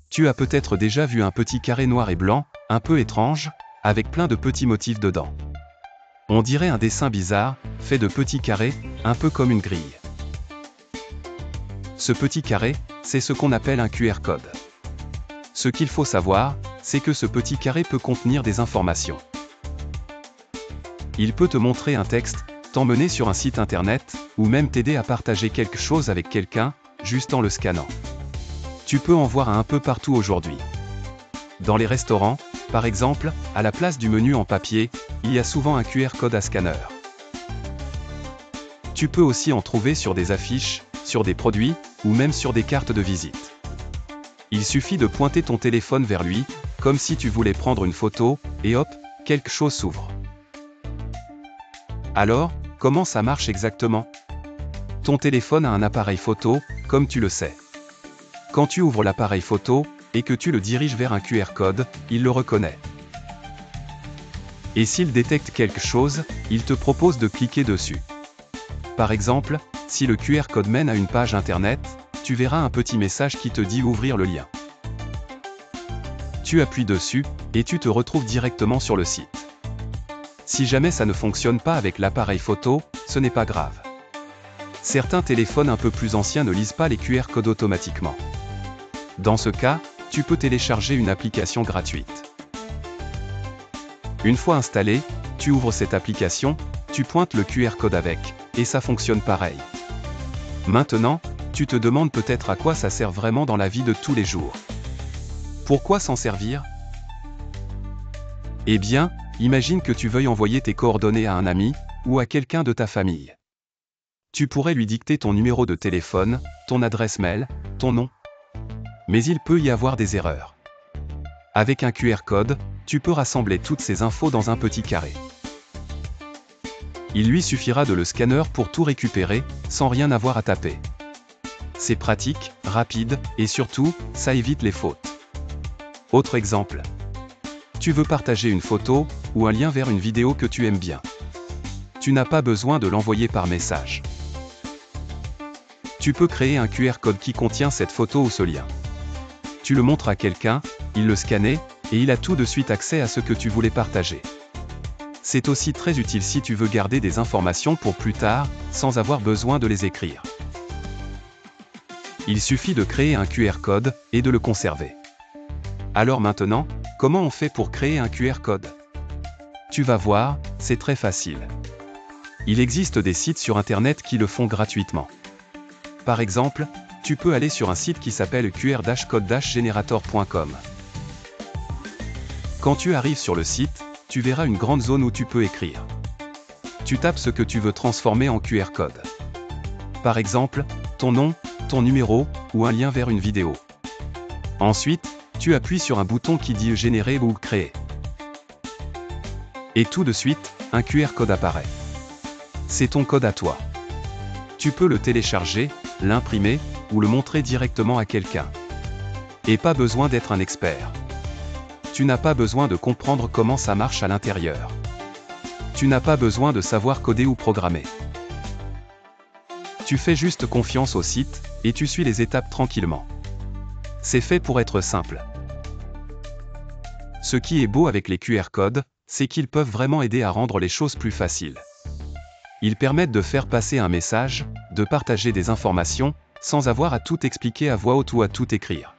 Tu as peut-être déjà vu un petit carré noir et blanc, un peu étrange, avec plein de petits motifs dedans. On dirait un dessin bizarre, fait de petits carrés, un peu comme une grille. Ce petit carré, c'est ce qu'on appelle un QR code. Ce qu'il faut savoir, c'est que ce petit carré peut contenir des informations. Il peut te montrer un texte, t'emmener sur un site internet, ou même t'aider à partager quelque chose avec quelqu'un, juste en le scannant. Tu peux en voir un peu partout aujourd'hui. Dans les restaurants, par exemple, à la place du menu en papier, il y a souvent un QR code à scanner. Tu peux aussi en trouver sur des affiches, sur des produits, ou même sur des cartes de visite. Il suffit de pointer ton téléphone vers lui, comme si tu voulais prendre une photo, et hop, quelque chose s'ouvre. Alors, comment ça marche exactement? Ton téléphone a un appareil photo, comme tu le sais. Quand tu ouvres l'appareil photo, et que tu le diriges vers un QR code, il le reconnaît. Et s'il détecte quelque chose, il te propose de cliquer dessus. Par exemple, si le QR code mène à une page internet, tu verras un petit message qui te dit ouvrir le lien. Tu appuies dessus, et tu te retrouves directement sur le site. Si jamais ça ne fonctionne pas avec l'appareil photo, ce n'est pas grave. Certains téléphones un peu plus anciens ne lisent pas les QR codes automatiquement. Dans ce cas, tu peux télécharger une application gratuite. Une fois installée, tu ouvres cette application, tu pointes le QR code avec, et ça fonctionne pareil. Maintenant, tu te demandes peut-être à quoi ça sert vraiment dans la vie de tous les jours. Pourquoi s'en servir? Eh bien, imagine que tu veuilles envoyer tes coordonnées à un ami, ou à quelqu'un de ta famille. Tu pourrais lui dicter ton numéro de téléphone, ton adresse mail, ton nom. Mais il peut y avoir des erreurs. Avec un QR code, tu peux rassembler toutes ces infos dans un petit carré. Il lui suffira de le scanner pour tout récupérer, sans rien avoir à taper. C'est pratique, rapide, et surtout, ça évite les fautes. Autre exemple. Tu veux partager une photo, ou un lien vers une vidéo que tu aimes bien. Tu n'as pas besoin de l'envoyer par message. Tu peux créer un QR code qui contient cette photo ou ce lien. Tu le montres à quelqu'un, il le scanne, et il a tout de suite accès à ce que tu voulais partager. C'est aussi très utile si tu veux garder des informations pour plus tard, sans avoir besoin de les écrire. Il suffit de créer un QR code, et de le conserver. Alors maintenant, comment on fait pour créer un QR code? Tu vas voir, c'est très facile. Il existe des sites sur Internet qui le font gratuitement. Par exemple, tu peux aller sur un site qui s'appelle qr-code-generator.com. Quand tu arrives sur le site, tu verras une grande zone où tu peux écrire. Tu tapes ce que tu veux transformer en QR code. Par exemple, ton nom, ton numéro, ou un lien vers une vidéo. Ensuite, tu appuies sur un bouton qui dit générer ou créer. Et tout de suite, un QR code apparaît. C'est ton code à toi. Tu peux le télécharger, l'imprimer, ou le montrer directement à quelqu'un. Et pas besoin d'être un expert. Tu n'as pas besoin de comprendre comment ça marche à l'intérieur. Tu n'as pas besoin de savoir coder ou programmer. Tu fais juste confiance au site, et tu suis les étapes tranquillement. C'est fait pour être simple. Ce qui est beau avec les QR codes, c'est qu'ils peuvent vraiment aider à rendre les choses plus faciles. Ils permettent de faire passer un message, de partager des informations, sans avoir à tout expliquer à voix haute ou à tout écrire.